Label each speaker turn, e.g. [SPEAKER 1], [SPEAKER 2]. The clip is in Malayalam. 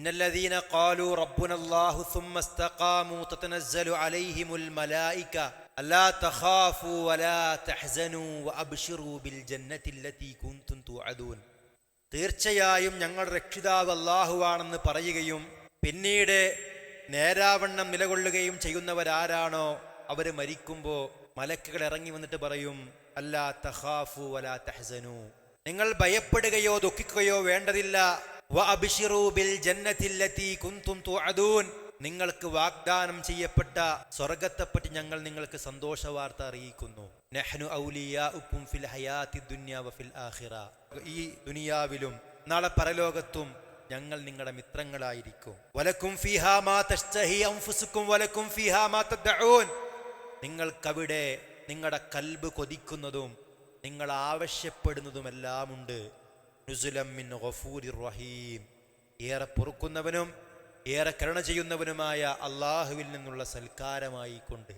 [SPEAKER 1] ഇന്നല്ലദീന ഖാലൂ റബ്ബുനല്ലാഹു സുമ്മ ഇസ്തഖാമൂ തതനസ്സലു അലൈഹിമുൽ മലായിക അല്ലാ തഖാഫൂ വലാ തഹ്സനൂ വഅബ്ശിറൂ ബിൽ ജന്നത്തില്ലതീ കുൻതും തുഅദൂൻ. തീർച്ചയായും ഞങ്ങളുടെ രക്ഷിതാവ് അല്ലാഹുവാണെന്ന് പറയുകയും പിന്നീട് നേരാവണ്ണം നിലകൊള്ളുകയും ചെയ്യുന്നവരാരാണോ അവർ മരിക്കുമ്പോൾ മലക്കുകൾ ഇറങ്ങി വന്നിട്ട് പറയും, അല്ലാ തഖാഫൂ വലാ തഹ്സനൂ, നിങ്ങൾ ഭയപ്പെടുകയോ ദുഃഖിക്കുകയോ വേണ്ടതില്ല. വഅബ്ശിറൂ ബിൽ ജന്നത്തില്ലതീ കുൻതും തുഅദൂൻ, നിങ്ങൾക്ക് വാഗ്ദാനം ചെയ്യപ്പെട്ട സ്വർഗ്ഗത്തെപ്പറ്റി ഞങ്ങൾ നിങ്ങൾക്ക് സന്തോഷ വാർത്ത അറിയിക്കുന്നു. നഹ്നു ഔലിയാഉകും ഫിൽ ഹയാത്തി ദുനിയ വഫിൽ ആഖിറ, ഈ ദുനിയാവിലും നാളെ പരലോകത്തും ഞങ്ങൾ നിങ്ങളുടെ മിത്രങ്ങളായിരിക്കും. വലക്കും ഫീഹാ മാ തശ്തഹി അൻഫുസുക്കും വലക്കും ഫീഹാ മാ തദ്ഊൻ, നിങ്ങൾക്കവിടെ നിങ്ങളുടെ കൽബ് കൊതിക്കുന്നതും നിങ്ങൾ ആവശ്യപ്പെടുന്നതുമെല്ലാം ഉണ്ട്. നുസുലം മിൻ ഗഫൂരിർ റഹീം, ഏറെ പൊറുക്കുന്നവനും ഏറെ കരുണ ചെയ്യുന്നവനുമായ അള്ളാഹുവിൽ നിന്നുള്ള സൽക്കാരമായി കൊണ്ട്.